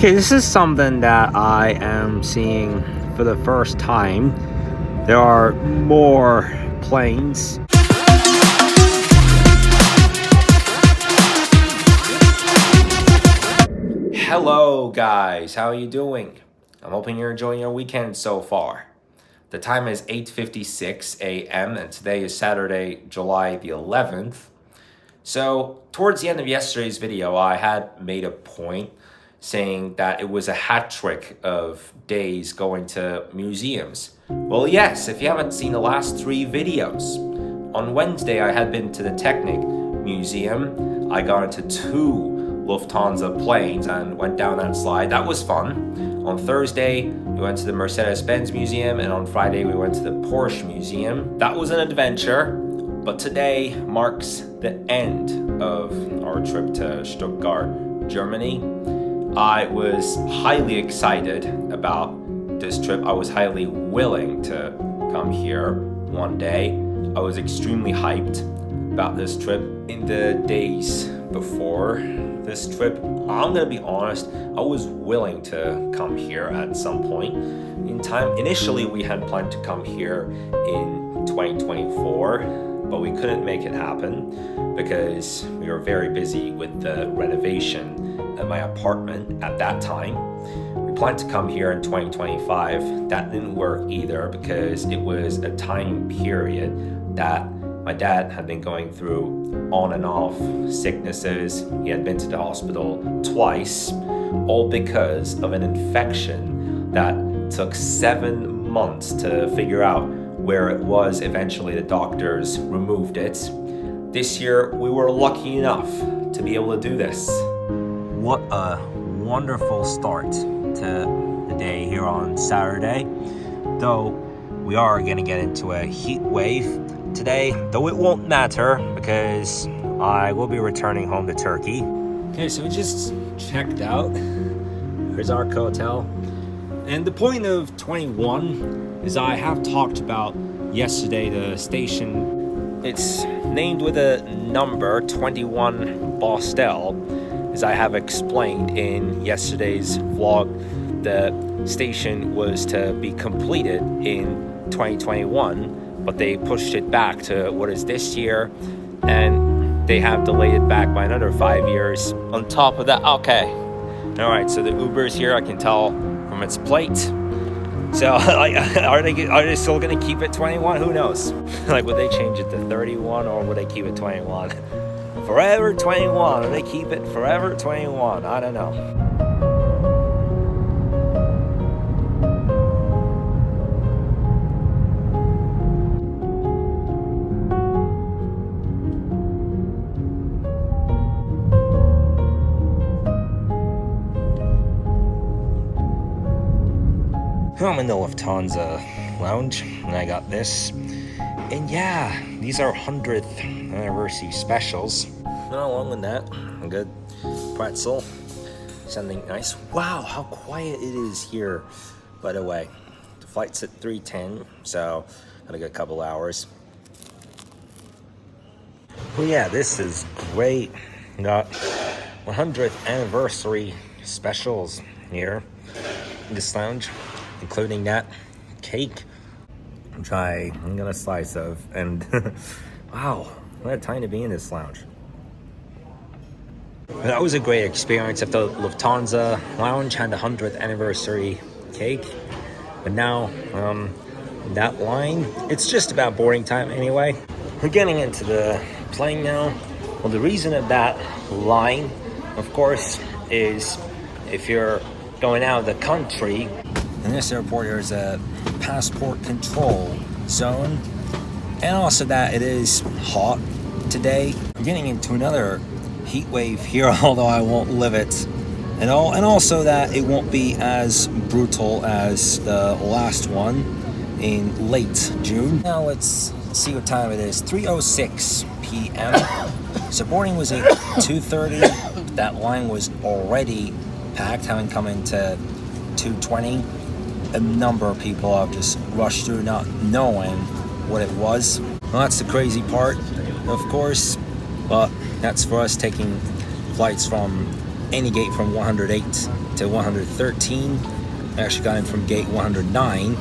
Okay, this is something that I am seeing for the first time. There are more planes. Hello guys, how are you doing? I'm hoping you're enjoying your weekend so far. The time is 8:56 a.m. and today is Saturday, July the 11th. So towards the end of yesterday's video, I had made a point saying that it was a hat trick of days going to museums. Well, yes, if you haven't seen the last 3 videos. On Wednesday, I had been to the Technic Museum. I got into 2 Lufthansa planes and went down that slide. That was fun. On Thursday, we went to the Mercedes-Benz Museum, and on Friday, we went to the Porsche Museum. That was an adventure, but today marks the end of our trip to Stuttgart, Germany. I was highly excited about this trip. I was highly willing to come here one day. I was extremely hyped about this trip. In the days before this trip, I'm gonna be honest, I was willing to come here at some point in time. Initially, we had planned to come here in 2024, but we couldn't make it happen because we were very busy with the renovation at my apartment at that time. We planned to come here in 2025. That didn't work either because it was a time period that my dad had been going through on and off sicknesses. He had been to the hospital twice, all because of an infection that took 7 months to figure out where it was. Eventually the doctors removed it. This year we were lucky enough to be able to do this. What a wonderful start to the day here on Saturday. Though we are going to get into a heat wave today, though it won't matter because I will be returning home to Turkey. Okay, so we just checked out. Here's our hotel. And the point of 21 is I have talked about yesterday the station. It's named with a number 21 Bostel. As I have explained in yesterday's vlog, the station was to be completed in 2021, but they pushed it back to what is this year, and they have delayed it back by another 5 years. On top of that, okay. All right, so the Uber is here, I can tell from its plate. So are they still gonna keep it 21? Who knows? Like, would they change it to 31 or would they keep it 21? Forever 21, or they keep it forever 21, I don't know. I'm in the Lufthansa lounge and I got this. And yeah, these are 100th anniversary specials. Not long with that. A good pretzel. Something nice. Wow, how quiet it is here. By the way, the flight's at 3:10, so got a good couple hours. Well, yeah, this is great. Got 100th anniversary specials here in this lounge, including that cake, which I'm gonna slice of, and wow, what a time to be in this lounge. That was a great experience at the Lufthansa lounge. Had the 100th anniversary cake, but now that line, it's just about boarding time anyway. We're getting into the plane now. Well, the reason of that line, of course, is if you're going out of the country. In this airport, there's a passport control zone, and also that it is hot today. I'm getting into another heat wave here, although I won't live it, and also that it won't be as brutal as the last one in late June. Now let's see what time it is. 3:06 p.m. So boarding was at 2:30. That line was already packed, having come into 2:20. A number of people have just rushed through not knowing what it was. Well, that's the crazy part, of course, but that's for us taking flights from any gate from 108 to 113. I actually got in from gate 109.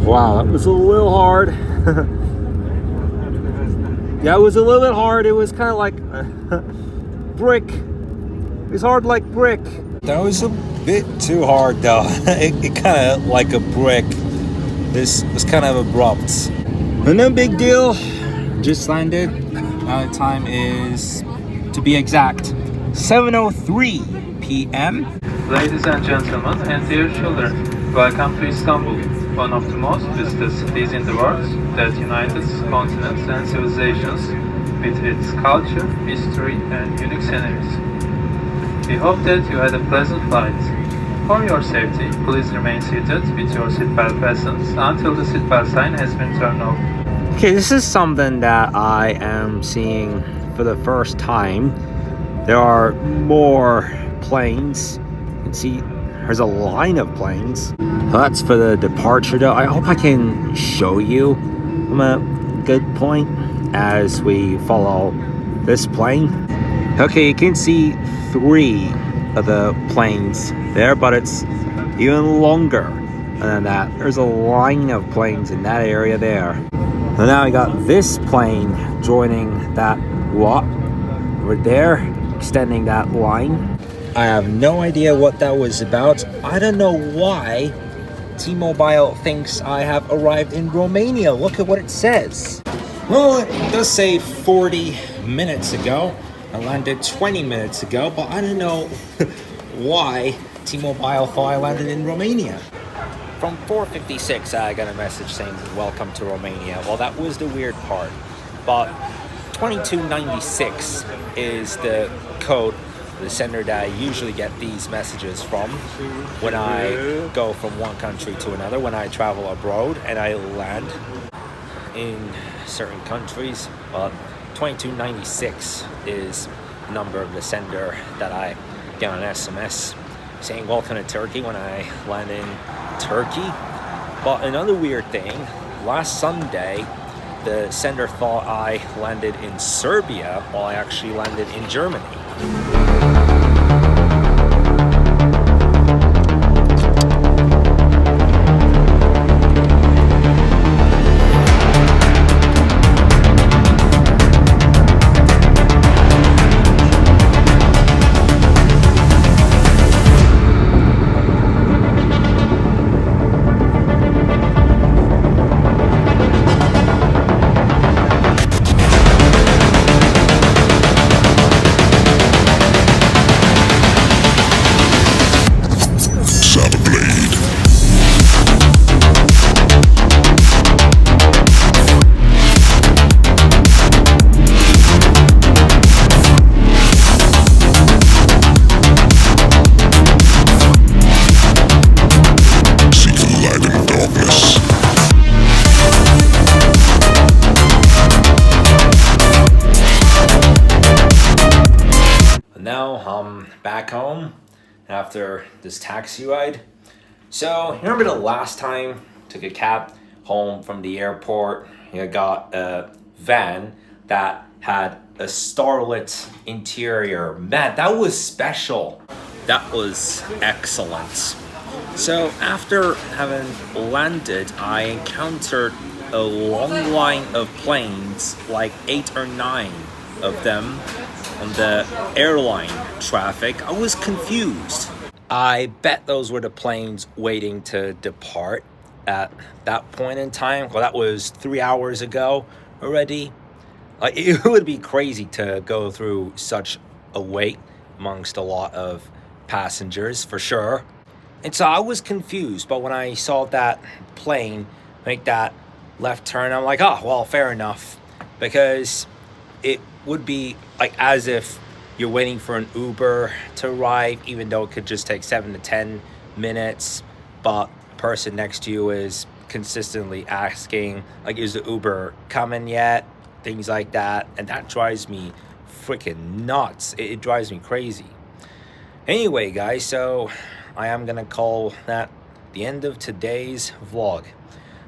Wow, that was a little hard. Yeah, it was a little bit hard. It was kind of like brick. It's hard like brick. That was a bit too hard though. It kind of like a brick. This was kind of abrupt. But no big deal. Just landed. Now the time is, to be exact, 7:03 p.m. Ladies and gentlemen, and dear children, welcome to Istanbul, one of the most visited cities in the world that unites continents and civilizations with its culture, history, and unique sceneries. We hope that you had a pleasant flight. For your safety, please remain seated with your seatbelt fastened until the seatbelt sign has been turned off. Okay, this is something that I am seeing for the first time. There are more planes. You can see there's a line of planes. That's for the departure though. I hope I can show you from a good point as we follow this plane. Okay, you can see 3 of the planes there, but it's even longer than that. There's a line of planes in that area there. And now I got this plane joining that lot over there, extending that line. I have no idea what that was about. I don't know why T-Mobile thinks I have arrived in Romania. Look at what it says. Well, it does say 40 minutes ago. I landed 20 minutes ago, but I don't know why T-Mobile thought I landed in Romania. From 456, I got a message saying, welcome to Romania. Well, that was the weird part. But 2296 is the code, the sender that I usually get these messages from when I go from one country to another, when I travel abroad and I land in certain countries. But 2296 is the number of the sender that I get on SMS saying welcome to Turkey when I land in Turkey. But another weird thing, last Sunday the sender thought I landed in Serbia while I actually landed in Germany. Now I'm back home after this taxi ride. So, you remember the last time I took a cab home from the airport? I got a van that had a starlit interior. Man, that was special. That was excellent. So, after having landed, I encountered a long line of planes, like 8 or 9 of them, on the airline traffic. I was confused. I bet those were the planes waiting to depart at that point in time. Well, that was 3 hours ago already. Like, it would be crazy to go through such a wait amongst a lot of passengers, for sure. And so I was confused, but when I saw that plane make that left turn, I'm like, oh, well, fair enough. Because it would be like as if you're waiting for an Uber to arrive, even though it could just take 7 to 10 minutes, but the person next to you is consistently asking, like, is the Uber coming yet? Things like that. And that drives me freaking nuts. It drives me crazy. Anyway, guys, so I am gonna call that the end of today's vlog.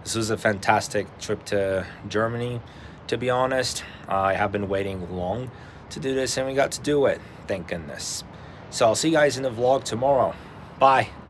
This was a fantastic trip to Germany. To be honest, I have been waiting long to do this and we got to do it. Thank goodness. So I'll see you guys in the vlog tomorrow. Bye.